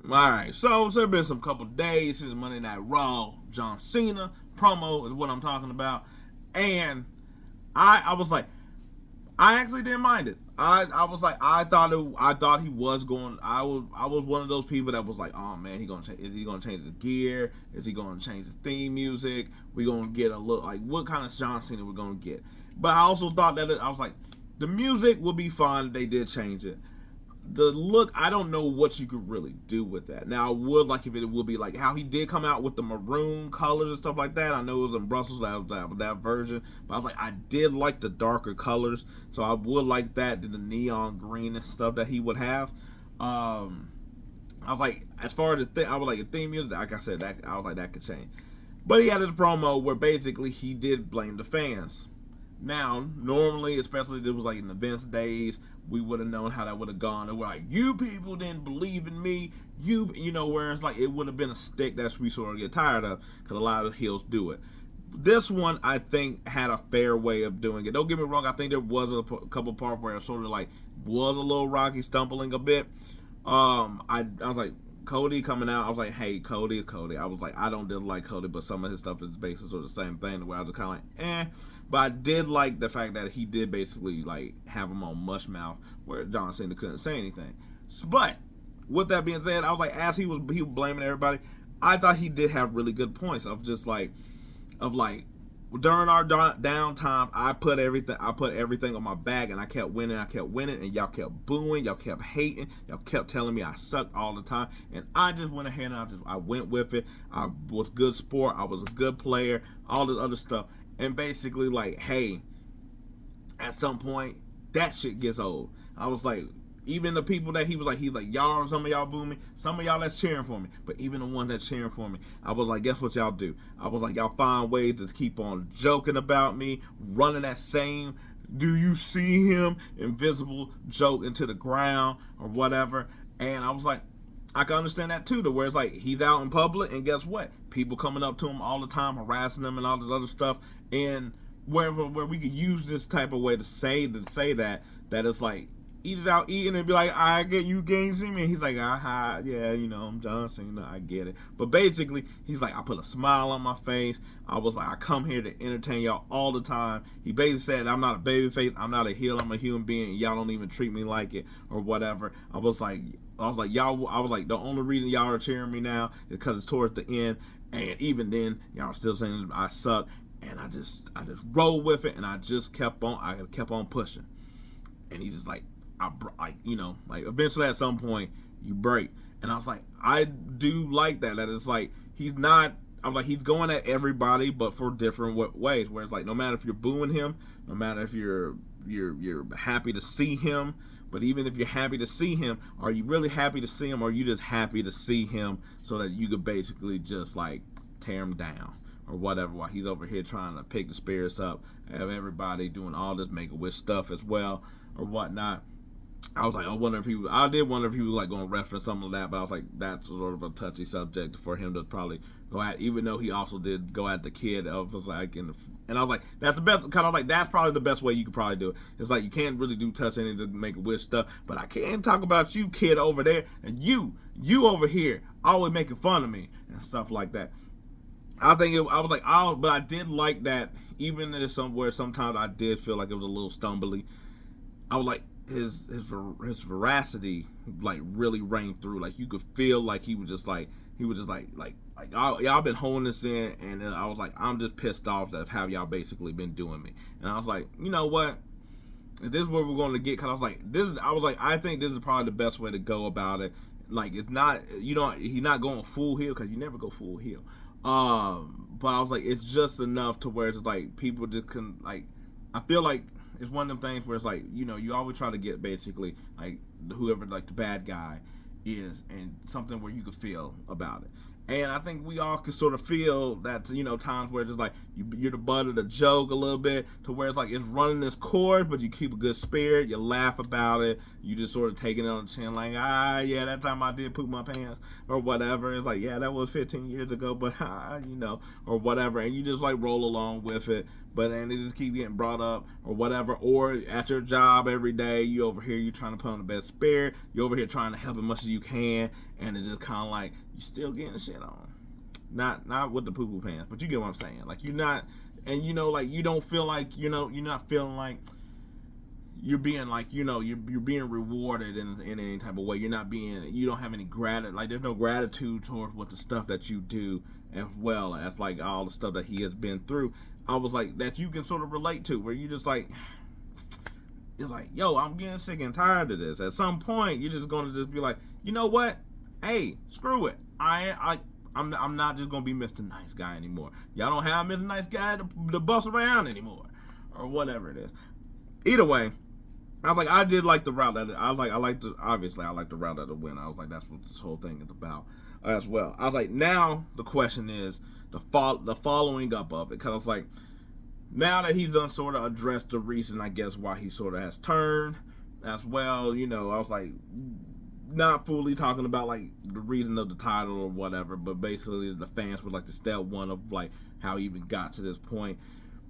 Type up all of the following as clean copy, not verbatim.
Alright, so it's been some couple days since Monday Night Raw. John Cena promo is what I'm talking about. And I was like, I actually didn't mind it. I was like, I thought he was going. I was one of those people that was like, oh man, is he gonna change the gear? Is he gonna change the theme music? We gonna get a look like what kind of John Cena we're gonna get? But I also thought that I was like, the music would be fine if they did change it. The look, I don't know what you could really do with that. Now, I would like if it would be like how he did come out with the maroon colors and stuff like that. I know it was in Brussels, that version, but I was like, I did like the darker colors, so I would like that than the neon green and stuff that he would have. I was like, as far as the thing, I was like, the theme music, like I said, that I was like, that could change. But he had his promo where basically he did blame the fans. Now, normally, especially if it was like in the Vince days, we would have known how that would have gone. They were like, you people didn't believe in me. You know, where it's like it would have been a stick that we sort of get tired of because a lot of heels do it. This one, I think, had a fair way of doing it. Don't get me wrong. I think there was a couple parts where it sort of like was a little rocky, stumbling a bit. I was like, Cody coming out, I was like, hey, Cody is Cody. I was like, I don't dislike Cody, but some of his stuff is basically sort of the same thing. Where I was kind of like, eh. But I did like the fact that he did basically like have him on mush mouth where John Cena couldn't say anything. But with that being said, I was like, as he was blaming everybody, I thought he did have really good points of just like during our downtime, I put everything on my back, and I kept winning, and y'all kept booing, y'all kept hating, y'all kept telling me I sucked all the time, and I just went ahead and I went with it. I was good sport, I was a good player, all this other stuff, and basically like, hey, at some point that shit gets old. I was like, even the people that he's like, y'all, some of y'all boo me, some of y'all that's cheering for me, but even the ones that's cheering for me, I was like, guess what y'all do? I was like, y'all find ways to keep on joking about me, running that same, do you see him, invisible joke into the ground or whatever. And I was like, I can understand that too, to where it's like he's out in public, and guess what? People coming up to him all the time, harassing him and all this other stuff, and where we could use this type of way to say that it's like, eat it out eating and be like, I get you can't see me. And he's like, yeah, you know, I'm John Cena, I get it. But basically, he's like, I put a smile on my face. I was like, I come here to entertain y'all all the time. He basically said, I'm not a baby face, I'm not a heel, I'm a human being. Y'all don't even treat me like it or whatever. I was like, the only reason y'all are cheering me now is because it's towards the end. And even then, y'all are still saying I suck. And I just rolled with it, and I kept on pushing. And he's just like, eventually at some point you break. And I was like, I do like that it's like he's not, I'm like, he's going at everybody, but for different ways, where it's like, no matter if you're booing him, no matter if you're happy to see him, but even if you're happy to see him, are you really happy to see him, or are you just happy to see him so that you could basically just like tear him down or whatever, while he's over here trying to pick the spirits up of everybody, doing all this Make-A-Wish stuff as well or whatnot. I was like, I did wonder if he was like going to reference some of that, but I was like, that's sort of a touchy subject for him to probably go at, even though he also did go at the kid. I was like, and I was like, that's the best, kind of like, that's probably the best way you could probably do it. It's like, you can't really touch any to Make-A-Wish stuff, but I can't talk about you, kid, over there, and you over here, always making fun of me, and stuff like that. I was like, but I did like that, even if sometimes I did feel like it was a little stumbly. I was like, his veracity like really rang through. Like you could feel like he was just like y'all been holding this in, and then I was like, I'm just pissed off at how y'all basically been doing me. And I was like, you know what? If this is where we're going to get, because I was like, I think this is probably the best way to go about it. Like, it's not, he's not going full heel, because you never go full heel. But I was like, it's just enough to where it's like people just can, like, I feel like it's one of them things where it's like, you always try to get basically like whoever like the bad guy is, and something where you could feel about it. And I think we all can sort of feel that, times where it's just like you're the butt of the joke a little bit, to where it's like it's running its course, but you keep a good spirit, you laugh about it, you just sort of take it on the chin, like, yeah, that time I did poop my pants, or whatever. It's like, yeah, that was 15 years ago, but, or whatever. And you just like roll along with it, but then it just keep getting brought up, or whatever. Or at your job every day, you over here, you trying to put on the best spirit, you over here trying to help as much as you can, and it's just kind of like, you still getting shit on. Not with the poo poo pants, but you get what I'm saying. Like, you're not, and like, you don't feel like, you're not feeling like you're being like, you're being rewarded in any type of way. You don't have any gratitude, like there's no gratitude towards what the stuff that you do, as well as like all the stuff that he has been through. I was like, that you can sort of relate to, where you just like, it's like, yo, I'm getting sick and tired of this. At some point, you're just gonna just be like, you know what? Hey, screw it. I'm not just gonna be Mr. Nice Guy anymore. Y'all don't have Mr. Nice Guy to bust around anymore, or whatever it is. Either way, I was like, I did like the route that obviously I like the route that it went. I was like, that's what this whole thing is about as well. I was like, now the question is the following up of it, because I was like, now that he's done sort of addressed the reason, I guess, why he sort of has turned as well. I was like, not fully talking about like the reason of the title or whatever, but basically the fans would like to step one of like how he even got to this point.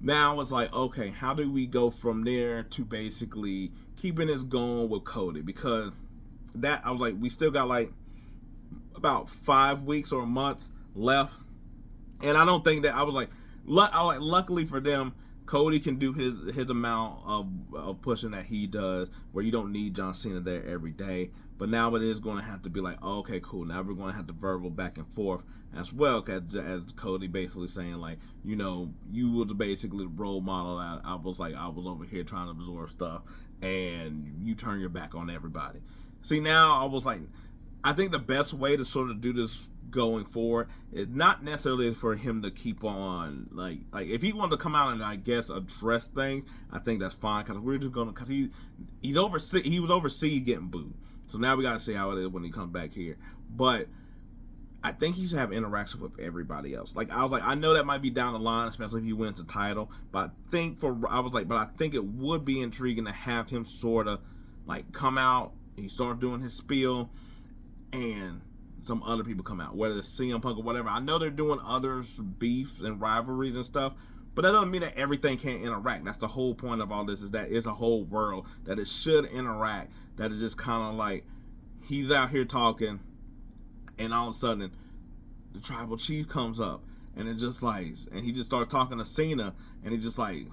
Now it's like, okay, how do we go from there to basically keeping this going with Cody? Because that, I was like, we still got like about 5 weeks or a month left, and I don't think that, I was like, luckily for them, Cody can do his amount of pushing that he does, where you don't need John Cena there every day. But now it is going to have to be like, oh, okay, cool. Now we're going to have to verbal back and forth as well, as Cody basically saying like, you was basically the role model. I was over here trying to absorb stuff, and you turn your back on everybody. See, now I was like, I think the best way to sort of do this going forward is not necessarily for him to keep on like if he wanted to come out and I guess address things, I think that's fine, because we're just gonna, because he was overseas getting booed, so now we gotta see how it is when he comes back here. But I think he should have interaction with everybody else. Like, I was like, I know that might be down the line, especially if he wins the title, but I think it would be intriguing to have him sort of like come out, he start doing his spiel, and some other people come out, whether it's CM Punk or whatever. I know they're doing others beefs and rivalries and stuff, but that doesn't mean that everything can't interact. That's the whole point of all this, is that it's a whole world that it should interact. That is just kind of like, he's out here talking, and all of a sudden the tribal chief comes up, and it just like, and he just starts talking to Cena, and he just like,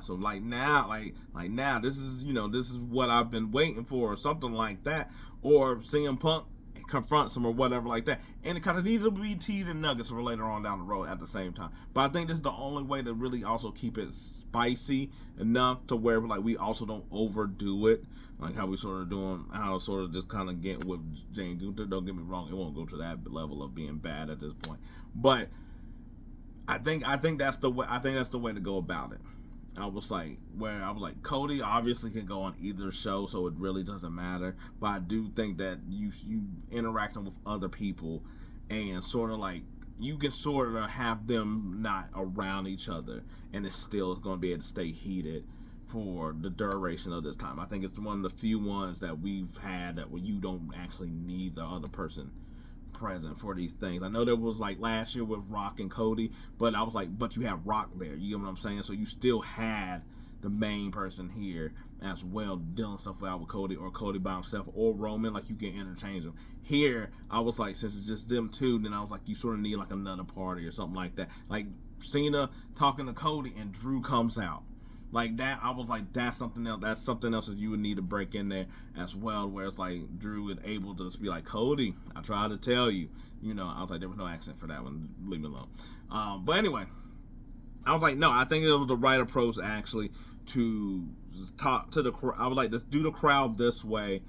so like now, like now, this is what I've been waiting for, or something like that. Or CM Punk confronts him or whatever like that, and it kind of needs to be teasing nuggets for later on down the road at the same time. But I think this is the only way to really also keep it spicy enough to where like we also don't overdo it, like how we sort of doing, how sort of just kind of get with Jane Gunther. Don't get me wrong, it won't go to that level of being bad at this point, but I think that's the way. I think that's the way to go about it. I was like, Cody obviously can go on either show, so it really doesn't matter. But I do think that you interacting with other people, and sort of like, you can sort of have them not around each other, and it still is going to be able to stay heated for the duration of this time. I think it's one of the few ones that we've had that where you don't actually need the other person present for these things. I know there was like last year with Rock and Cody, but I was like, but you have Rock there, you know what I'm saying? So you still had the main person here as well, dealing stuff out with Cody, or Cody by himself, or Roman, like you can interchange them. Here, I was like, since it's just them two, then I was like, you sort of need like another party or something like that. Like Cena talking to Cody and Drew comes out. Like that, I was like, that's something else. That's something else that you would need to break in there as well, where it's like Drew is able to just be like, Cody, I tried to tell you. I was like, there was no accent for that one. Leave me alone. But anyway, I was like, no, I think it was the right approach actually to talk to the crowd. I was like, let's do the crowd this way,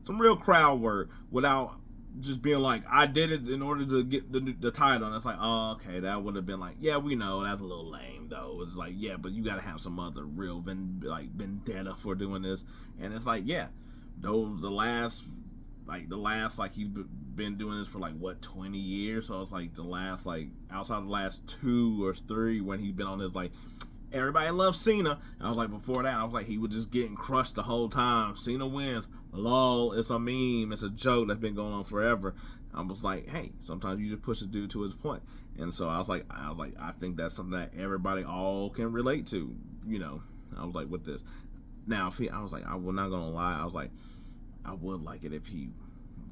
some real crowd work, without just being like, I did it in order to get the title. And it's like, oh, okay, that would have been like, yeah, we know that's a little lame though. It's like, yeah, but you got to have some other real vendetta for doing this. And it's like, yeah, the last like the last, like he's been doing this for like what 20 years, so it's like the last, like outside the last 2 or 3 when he's been on this, like everybody loves Cena. And I was like, before that, I was like, he was just getting crushed the whole time. Cena wins, lol, it's a meme, it's a joke that's been going on forever. I was like, hey, sometimes you just push a dude to his point. And so I was like, I think that's something that everybody all can relate to, you know. I was like, with this. Now, if I was like, I was not gonna lie, I was like, I would like it if he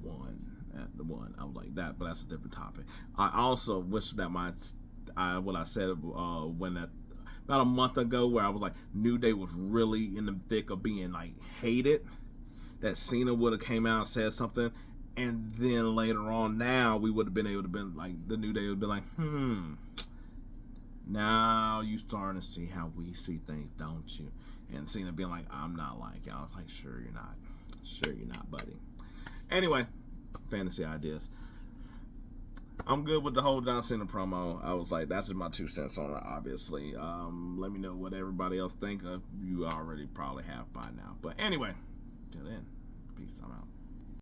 won at the one. I was like that, but that's a different topic. I also wish that what I said when that about a month ago, where I was like, New Day was really in the thick of being like hated, that Cena would have came out and said something, and then later on, now we would have been able to been like, the New Day would be like, now you starting to see how we see things, don't you? And Cena being like, I'm not like you. I was like, sure you're not. Sure you're not, buddy. Anyway, fantasy ideas. I'm good with the whole John Cena promo. I was like, that's just my 2 cents on it, obviously. Let me know what everybody else think of. You already probably have by now. But anyway, till then, peace. I'm out.